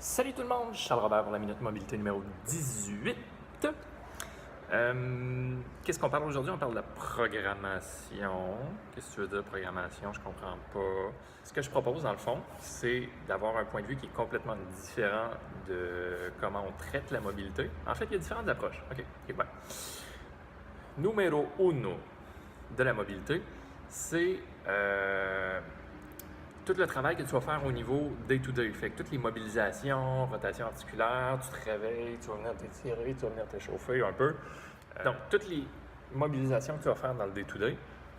Salut tout le monde, Charles Robert pour la Minute Mobilité numéro 18. Qu'est-ce qu'on parle aujourd'hui? On parle de la programmation. Qu'est-ce que tu veux dire programmation? Je comprends pas. Ce que je propose dans le fond, c'est d'avoir un point de vue qui est complètement différent de comment on traite la mobilité. En fait, il y a différentes approches. OK, ouais. Numéro uno de la mobilité, c'est tout le travail que tu vas faire au niveau day-to-day. Fait que toutes les mobilisations, rotation articulaire, tu te réveilles, tu vas venir t'étirer, tu vas venir t'échauffer un peu. Donc, toutes les mobilisations que tu vas faire dans le day-to-day,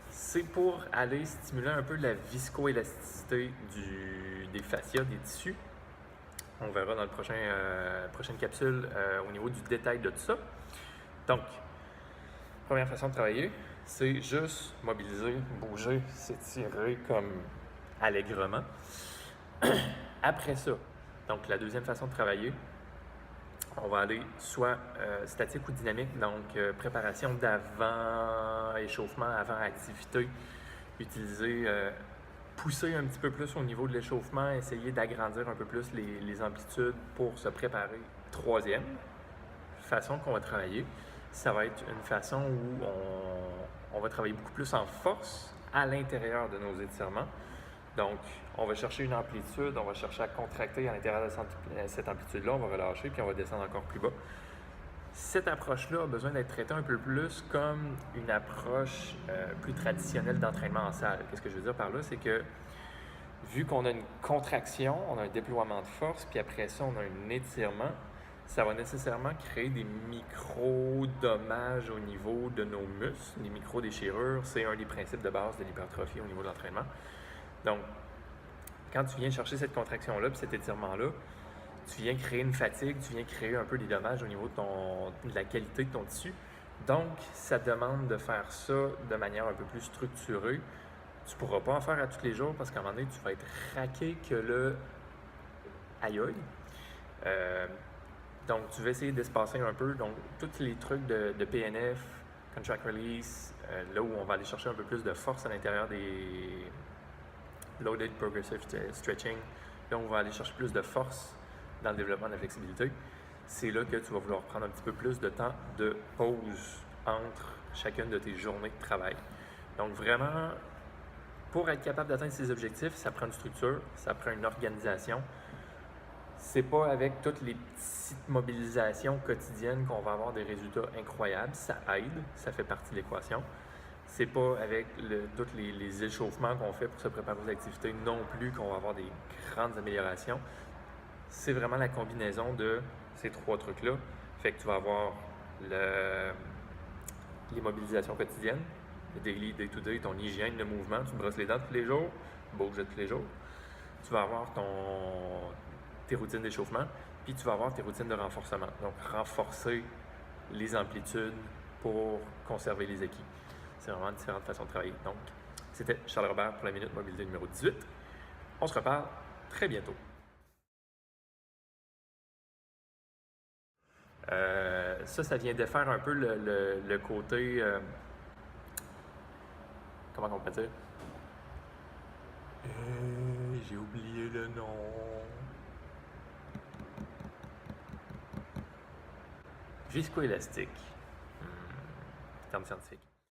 c'est pour aller stimuler un peu la viscoélasticité des fascias, des tissus. On verra dans la prochaine capsule au niveau du détail de tout ça. Donc, première façon de travailler, c'est juste mobiliser, bouger, s'étirer comme allègrement. Après ça, donc la deuxième façon de travailler, on va aller soit statique ou dynamique, donc préparation d'avant échauffement, avant activité, utiliser, pousser un petit peu plus au niveau de l'échauffement, essayer d'agrandir un peu plus les amplitudes pour se préparer. Troisième façon qu'on va travailler, ça va être une façon où on va travailler beaucoup plus en force à l'intérieur de nos étirements. Donc, on va chercher une amplitude, on va chercher à contracter à l'intérieur de cette amplitude-là, on va relâcher, puis on va descendre encore plus bas. Cette approche-là a besoin d'être traitée un peu plus comme une approche plus traditionnelle d'entraînement en salle. Qu'est-ce que je veux dire par là? C'est que, vu qu'on a une contraction, on a un déploiement de force, puis après ça, on a un étirement, ça va nécessairement créer des micro-dommages au niveau de nos muscles, des micro-déchirures. C'est un des principes de base de l'hypertrophie au niveau de l'entraînement. Donc, quand tu viens chercher cette contraction-là, puis cet étirement-là, tu viens créer une fatigue, tu viens créer un peu des dommages au niveau de la qualité de ton tissu. Donc, ça demande de faire ça de manière un peu plus structurée. Tu ne pourras pas en faire à tous les jours parce qu'à un moment donné, tu vas être raqué que le aïe aïe. Donc, tu vas essayer d'espacer un peu. Donc, tous les trucs de PNF, Contract Release, là où on va aller chercher un peu plus de force à l'intérieur des Loaded Progressive Stretching, là on va aller chercher plus de force dans le développement de la flexibilité. C'est là que tu vas vouloir prendre un petit peu plus de temps de pause entre chacune de tes journées de travail. Donc vraiment, pour être capable d'atteindre ces objectifs, ça prend une structure, ça prend une organisation. C'est pas avec toutes les petites mobilisations quotidiennes qu'on va avoir des résultats incroyables. Ça aide, ça fait partie de l'équation. C'est pas avec tous les échauffements qu'on fait pour se préparer aux activités non plus qu'on va avoir des grandes améliorations. C'est vraiment la combinaison de ces trois trucs-là. Fait que tu vas avoir les mobilisations quotidiennes, le daily, day-to-day, ton hygiène de mouvement, tu te brosses les dents tous les jours, bouges tous les jours. Tu vas avoir tes routines d'échauffement, puis tu vas avoir tes routines de renforcement. Donc, renforcer les amplitudes pour conserver les acquis. C'est vraiment différentes façons de travailler. Donc, c'était Charles Robert pour la Minute Mobilité numéro 18. On se reparle très bientôt. Ça vient défaire un peu le côté... comment on peut dire? J'ai oublié le nom. Viscoélastique. Terme scientifique.